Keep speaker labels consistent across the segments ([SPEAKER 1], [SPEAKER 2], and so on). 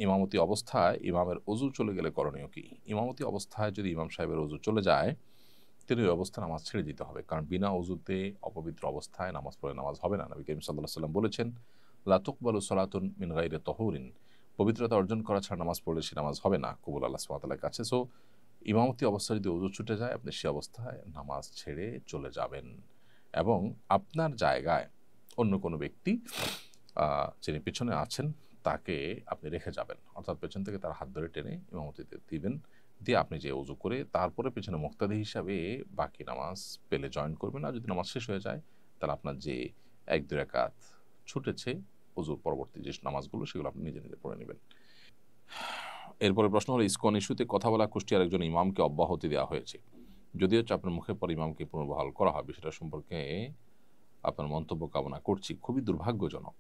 [SPEAKER 1] ইমামতি অবস্থায় ইমামের অজু চলে গেলে করণীয় কি? ইমামতি অবস্থায় যদি ইমাম সাহেবের অজু চলে যায়, তিনি ওই অবস্থায় নামাজ ছেড়ে দিতে হবে। কারণ বিনা অজুতে অপবিত্র অবস্থায় নামাজ পড়লে নামাজ হবে না। নবী করিম সাল্লাল্লাহু আলাইহি ওয়াসাল্লাম বলেছেন, লা তুকবালু সালাতুন মিন গায়রি তাহুরিন। পবিত্রতা অর্জন করা ছাড়া নামাজ পড়লে সে নামাজ হবে না কবুল আল্লাহ সুবহানাহু ওয়া তাআলার কাছে। সো ইমামতি অবস্থায় যদি অজু ছুটে যায়, আপনি সে অবস্থায় নামাজ ছেড়ে চলে যাবেন এবং আপনার জায়গায় অন্য কোনো ব্যক্তি যিনি পিছনে আছেন তাকে আপনি রেখে যাবেন। অর্থাৎ পেছন থেকে তার হাত ধরে টেনে ইমামতিতে দিবেন। দিয়ে আপনি যেয়ে ওযু করে তারপরে পেছনে মুক্তাদি হিসাবে বাকি নামাজ পেলে জয়েন করবেন। আর যদি নামাজ শেষ হয়ে যায় তাহলে আপনার যে ১-২ রাকাত ছুটেছে ওযুর পরবর্তী যে নামাজগুলো সেগুলো আপনি নিজে, নিজে পড়ে নিবেন। এরপরে প্রশ্ন হলো ইসকন ইস্যুতে কথা বলা কুষ্টিয়ার একজন ইমামকে অব্যাহতি দেওয়া হয়েছে। যদিও চাপের মুখে পরে ইমামকে পুনর্বহাল করা হয়। বিষয়টা সম্পর্কে আপনার মন্তব্য কামনা করছি। খুবই দুর্ভাগ্যজনক।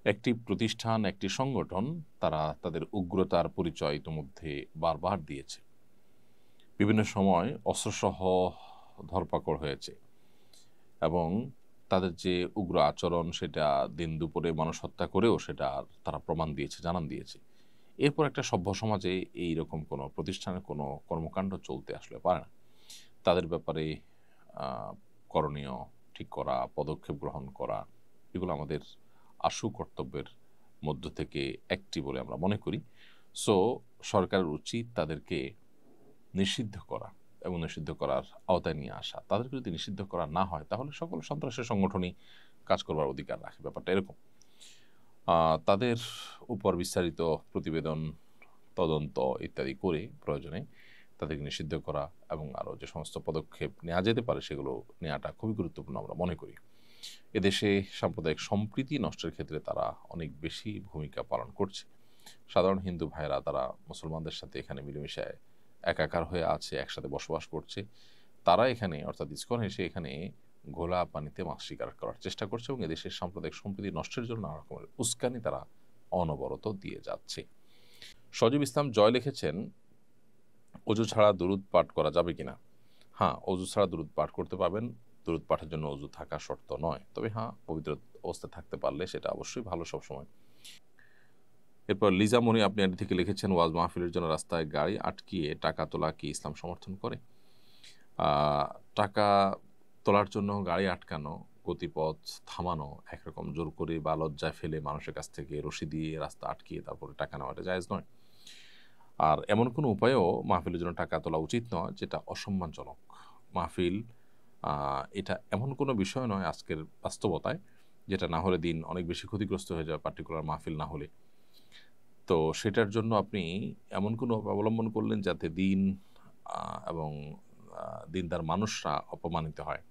[SPEAKER 1] একটি প্রতিষ্ঠান, একটি সংগঠন তারা তাদের উগ্রতার পরিচয় ইতোমধ্যে বারবার দিয়েছে। বিভিন্ন সময় অস্ত্রসহ ধরপাকড় হয়েছে এবং তাদের যে উগ্র আচরণ সেটা দিন দুপুরে মানুষ হত্যা করেও সেটা তারা প্রমাণ দিয়েছে, জানান দিয়েছে। এরপর একটা সভ্য সমাজে এইরকম কোনো প্রতিষ্ঠানের কোনো কর্মকাণ্ড চলতে আসলে পারে না। তাদের ব্যাপারে আ করণীয় ঠিক করা, পদক্ষেপ গ্রহণ করা এগুলো আমাদের আশু কর্তব্যের মধ্য থেকে একটি বলে আমরা মনে করি। সো সরকারের উচিত তাদেরকে নিষিদ্ধ করা এবং নিষিদ্ধ করার আওতায় নিয়ে আসা। তাদেরকে যদি নিষিদ্ধ করা না হয় তাহলে সকল সন্ত্রাসের সংগঠনই কাজ করবার অধিকার রাখে। ব্যাপারটা এরকম। তাদের উপর বিস্তারিত প্রতিবেদন, তদন্ত ইত্যাদি করে প্রয়োজনে তাদেরকে নিষিদ্ধ করা এবং আরও যে সমস্ত পদক্ষেপ নেওয়া যেতে পারে সেগুলো নেওয়াটা খুবই গুরুত্বপূর্ণ আমরা মনে করি। এদেশে সাম্প্রদায়িক সম্প্রীতি নষ্টের ক্ষেত্রে তারা অনেক বেশি ভূমিকা পালন করছে। সাধারণ হিন্দু ভাইরা তারা মুসলমানদের সাথে এখানে মিলেমিশে একাকার হয়ে আছে, একসাথে বসবাস করছে। তারা এখানে অর্থাৎ ইসকন এসে এখানে ঘোলা পানিতে মাছ শিকার করার চেষ্টা করছে এবং এদেশের সাম্প্রদায়িক সম্প্রীতি নষ্টের জন্য নানা রকমের উস্কানি তারা অনবরত দিয়ে যাচ্ছে। সজীব ইসলাম জয় লিখেছেন, অজু ছাড়া দুরূদ পাঠ করা যাবে কিনা? হ্যাঁ, অজু ছাড়া দুরূদ পাঠ করতে পারবেন। দুরূদ পাঠের জন্য অজু থাকা শর্ত নয়। তবে হ্যাঁ, পবিত্র অবস্থায় থাকতে পারলে সেটা অবশ্যই ভালো সবসময়। এরপর লিজা মনি আপনি এটি থেকে লিখেছেন, ওয়াজ মাহফিলের জন্য রাস্তায় গাড়ি আটকিয়ে টাকা তোলা কি ইসলাম সমর্থন করে? টাকা তোলার জন্য গাড়ি আটকানো, গতিপথ থামানো, একরকম জোর করে বা লজ্জায় ফেলে মানুষের কাছ থেকে রশি দিয়ে রাস্তা আটকিয়ে তারপরে টাকা নেওয়াটা জায়েজ নয়। আর এমন কোনো উপায়েও মাহফিলের জন্য টাকা তোলা উচিত নয় যেটা অসম্মানজনক। মাহফিল এটা এমন কোনো বিষয় নয় আজকের বাস্তবতায় যেটা না হলে দিন অনেক বেশি ক্ষতিগ্রস্ত হয়ে যাবে পার্টিকুলার মাহফিল না হলে। তো সেটার জন্য আপনি এমন কোনো অবলম্বন করলেন যাতে দিন এবং দিনদার মানুষরা অপমানিত হয়।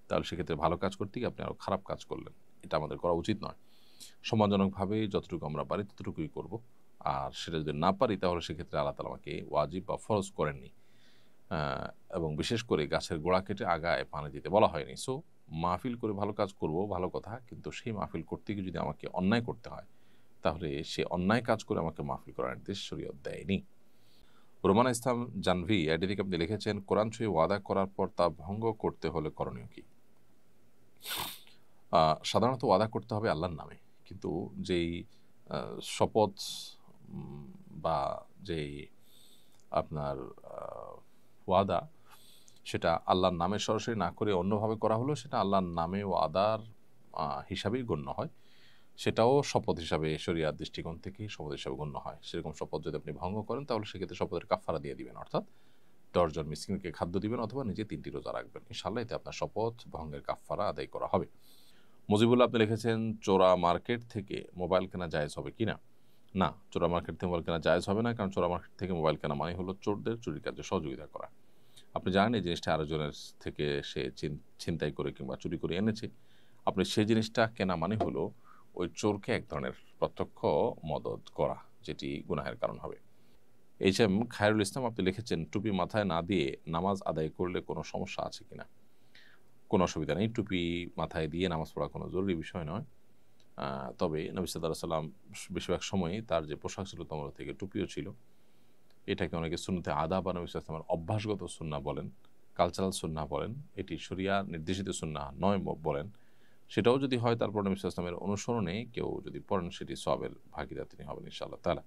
[SPEAKER 1] তাহলে সেক্ষেত্রে ভালো কাজ করতে গিয়ে আপনি আরও খারাপ কাজ করলেন। এটা আমাদের করা উচিত নয়। সম্মানজনকভাবে যতটুকু আমরা পারি ততটুকুই করব। আর সেটা যদি না পারি তাহলে সেক্ষেত্রে আল্লাহ তাআলা আমাকে ওয়াজিব বা ফরজ করেননি। এবং বিশেষ করে গাছের গোড়া কেটে আগায় পানি দিতে বলা হয়নি। সো মাহফিল করে ভালো কাজ করব, ভালো কথা। কিন্তু সেই মাহফিল করতে গিয়ে যদি আমাকে অন্যায় করতে হয় তাহলে সে অন্যায় কাজ করে আমাকে মাহফিল করার নির্দেশ শরীয়ত দেয়নি। রোমানা ইসলাম জাহ্নবী আইডি থেকে আপনি লিখেছেন, কোরআন ছুঁয়ে ওয়াদা করার পর তা ভঙ্গ করতে হলে করণীয় কি? সাধারণত ওয়াদা করতে হবে আল্লাহর নামে। কিন্তু যেই শপথ বা যেই আপনার ওয়াদা সেটা আল্লাহর নামে সরাসরি না করে অন্যভাবে করা হলেও সেটা আল্লাহর নামে ওয়াদার হিসাবেই গণ্য হয়। সেটাও শপথ হিসাবে শরিয়ার দৃষ্টিকোণ থেকেই শপথ হিসাবে গণ্য হয়। সেরকম শপথ যদি আপনি ভঙ্গ করেন তাহলে সেক্ষেত্রে শপথের কাফারা দিয়ে দিবেন। অর্থাৎ ১০ জন মিসকিনকে খাদ্য দিবেন অথবা নিজে ৩টি রোজা রাখবেন। ইনশাআল্লাহ এতে আপনার শপথ ভঙ্গের কাফারা আদায় করা হবে। মুজিবুল্লাহ আপনি লিখেছেন, চোরা মার্কেট থেকে মোবাইল কেনা জায়েজ হবে কিনা? না, চোরা মার্কেট থেকে মোবাইল কেনা জায়েজ হবে না। কারণ চোরা মার্কেট থেকে মোবাইল কেনা মানে হলো চোরদের চুরির কাজে সহযোগিতা করা। আপনি জানেন এই জিনিসটা আরেকজনের থেকে সে ছিনতাই করে কিংবা চুরি করে এনেছে। আপনি সেই জিনিসটা কেনা মানে হলো ওই চোরকে এক ধরনের প্রত্যক্ষ মদদ করা, যেটি গুনাহের কারণ হবে। এইচ.এম. খায়রুল ইসলাম আপনি লিখেছেন, টুপি মাথায় না দিয়ে নামাজ আদায় করলে কোনো সমস্যা আছে কিনা? কোনো অসুবিধা নেই। টুপি মাথায় দিয়ে নামাজ পড়া কোনো জরুরি বিষয় নয়। তবে নবী সাল্লাল্লাহু আলাইহি ওয়াসাল্লাম বেশিরভাগ সময়ই তার যে পোশাক ছিল তার মধ্যে থেকে টুপিও ছিল। এটাকে অনেকে সুন্নতে আদা বা নবী সাল্লাল্লাহু আলাইহি ওয়াসাল্লামের অভ্যাসগত সুন্নাহ বলেন, কালচারাল সুন্নাহ বলেন। এটি শরিয়া নির্দেশিত সুন্নাহ নয় বলেন। সেটাও যদি হয় তারপর নবী সাল্লাল্লাহু আলাইহি ওয়াসাল্লামের অনুসরণে কেউ যদি পড়েন সেটি সওয়াবের ভাগীদার তিনি হবেন ইনশাআল্লাহ তাআলা।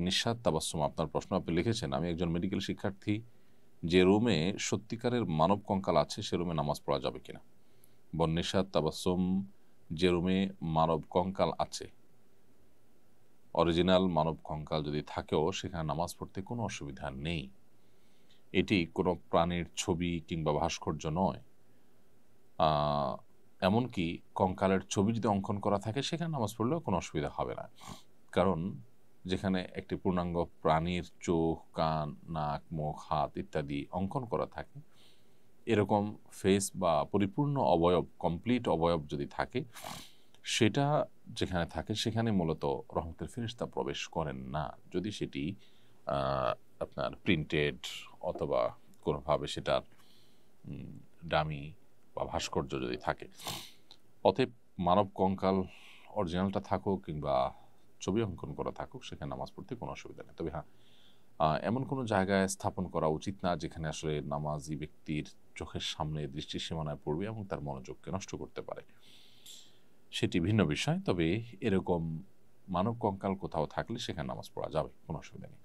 [SPEAKER 1] নিঃস্বাদ তাবাসসুম আপনার প্রশ্ন আপনি লিখেছেন, আমি একজন মেডিকেল শিক্ষার্থী, যে রুমে সত্যিকারের মানব কঙ্কাল আছে সে রুমে নামাজ পড়া যাবে কিনা? নিঃস্বাদ তাবাসসুম, যে রুমে মানব কঙ্কাল আছে, অরিজিনাল মানব কঙ্কাল যদি থাকেও সেখানে নামাজ পড়তে কোনো অসুবিধা নেই। এটি কোনো প্রাণীর ছবি কিংবা ভাস্কর্য নয়। এমনকি কঙ্কালের ছবি যদি অঙ্কন করা থাকে সেখানে নামাজ পড়লেও কোনো অসুবিধা হবে না। কারণ যেখানে একটি পূর্ণাঙ্গ প্রাণীর চোখ, কান, নাক, মুখ, হাত ইত্যাদি অঙ্কন করা থাকে, এরকম ফেস বা পরিপূর্ণ অবয়ব, কমপ্লিট অবয়ব যদি থাকে, সেটা যেখানে থাকে সেখানে মূলত রহমতের ফেরেশতা প্রবেশ করেন না। যদি সেটি আপনার প্রিন্টেড অথবা কোনোভাবে সেটার ডামি বা ভাস্কর্য যদি থাকে। অতএব মানব কঙ্কাল অরিজিনালটা থাকুক কিংবা ছবি অঙ্কন করা থাকুক, সেখানে নামাজ পড়তে কোনো অসুবিধা নেই। তবে হ্যাঁ, এমন কোনো জায়গায় স্থাপন করা উচিত না যেখানে আসলে নামাজি ব্যক্তির চোখের সামনে দৃষ্টির সীমানায় পড়বে এবং তার মনোযোগকে নষ্ট করতে পারে, সেটি ভিন্ন বিষয়। তবে এরকম মানব কঙ্কাল কোথাও থাকলে সেখানে নামাজ পড়া যাবে, কোনো অসুবিধা নেই।